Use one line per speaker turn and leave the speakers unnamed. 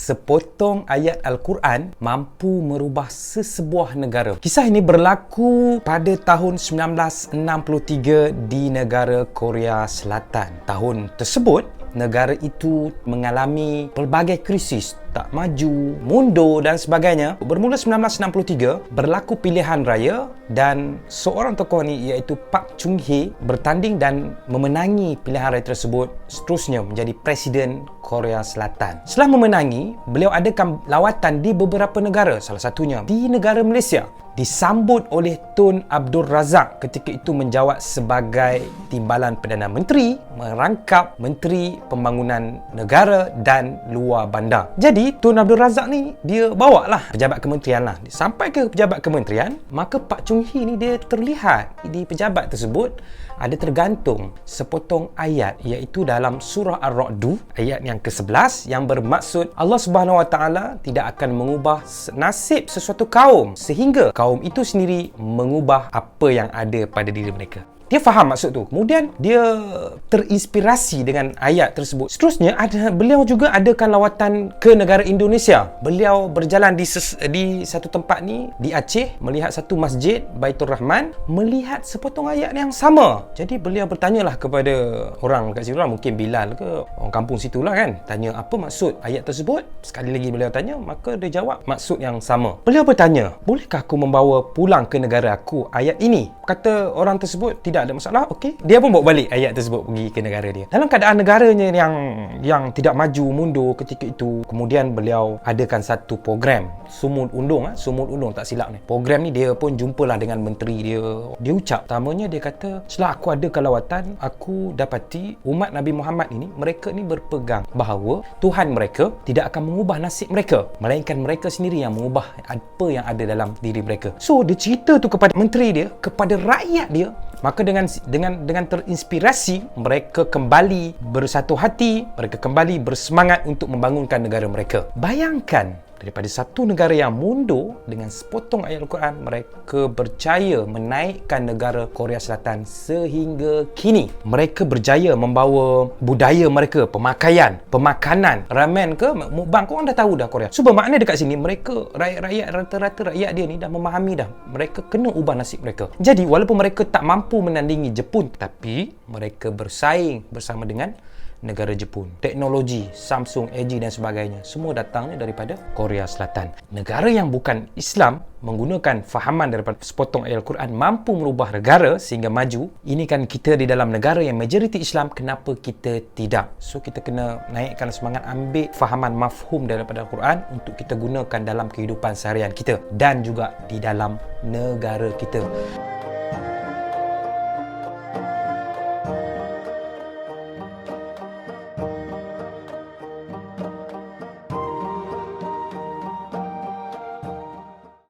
sepotong ayat Al-Quran mampu merubah sesebuah negara. Kisah ini berlaku pada tahun 1963 di negara Korea Selatan. Tahun tersebut, negara itu mengalami pelbagai krisis, tak maju, mundur dan sebagainya. Bermula 1963, berlaku pilihan raya dan seorang tokoh ni iaitu Park Chung-hee bertanding dan memenangi pilihan raya tersebut, seterusnya menjadi Presiden Korea Selatan. Setelah memenangi, beliau adakan lawatan di beberapa negara, salah satunya di negara Malaysia. Disambut oleh Tun Abdul Razak ketika itu menjawat sebagai Timbalan Perdana Menteri, merangkap Menteri Pembangunan Negara dan Luar Bandar. Jadi Tun Abdul Razak ni dia bawa lah pejabat kementerian lah. Sampai ke pejabat kementerian, maka Park Chung-hee ni dia terlihat di pejabat tersebut ada tergantung sepotong ayat, iaitu dalam surah Ar-Ra'd ayat yang ke-11 yang bermaksud Allah Subhanahu Wa Taala tidak akan mengubah nasib sesuatu kaum sehingga kaum itu sendiri mengubah apa yang ada pada diri mereka. Dia faham maksud tu. Kemudian dia terinspirasi dengan ayat tersebut. Seterusnya beliau juga adakan lawatan ke negara Indonesia. Beliau berjalan di satu tempat ni di Aceh, melihat satu masjid Baitur Rahman, melihat sepotong ayat yang sama. Jadi beliau bertanyalah kepada orang kat situ lah, mungkin Bilal ke orang kampung situlah kan, tanya apa maksud ayat tersebut. Sekali lagi beliau tanya, maka dia jawab maksud yang sama. Beliau bertanya, bolehkah aku membawa pulang ke negara aku ayat ini? Kata orang tersebut, tidak ada masalah, okey. Dia pun bawa balik ayat tersebut pergi ke negara dia. Dalam keadaan negaranya yang tidak maju mundur ketika itu, kemudian beliau adakan satu program Sumul Undung, tak silap ni. Program ni dia pun jumpalah dengan menteri dia. Dia ucap, pertamanya dia kata, setelah aku adakan lawatan, aku dapati umat Nabi Muhammad ini, mereka ni berpegang bahawa Tuhan mereka tidak akan mengubah nasib mereka, melainkan mereka sendiri yang mengubah apa yang ada dalam diri mereka. So dia cerita tu kepada menteri dia, kepada rakyat dia. Maka dengan terinspirasi, mereka kembali bersatu hati, mereka kembali bersemangat untuk membangunkan negara mereka. Bayangkan, daripada satu negara yang mundur, dengan sepotong ayat Al-Quran, mereka berjaya menaikkan negara Korea Selatan sehingga kini. Mereka berjaya membawa budaya mereka, pemakaian, pemakanan, ramen ke mukbang, korang dah tahu dah Korea. So bermakna dekat sini, mereka rakyat rata-rata rakyat dia ni dah memahami dah, mereka kena ubah nasib mereka. Jadi walaupun mereka tak mampu menandingi Jepun, tapi mereka bersaing bersama dengan negara Jepun. Teknologi, Samsung, LG dan sebagainya, semua datangnya daripada Korea Selatan. Negara yang bukan Islam menggunakan fahaman daripada sepotong ayat Al-Quran mampu merubah negara sehingga maju. Ini kan kita di dalam negara yang majoriti Islam, kenapa kita tidak? So kita kena naikkan semangat, ambil fahaman mafhum daripada Al-Quran untuk kita gunakan dalam kehidupan seharian kita dan juga di dalam negara kita.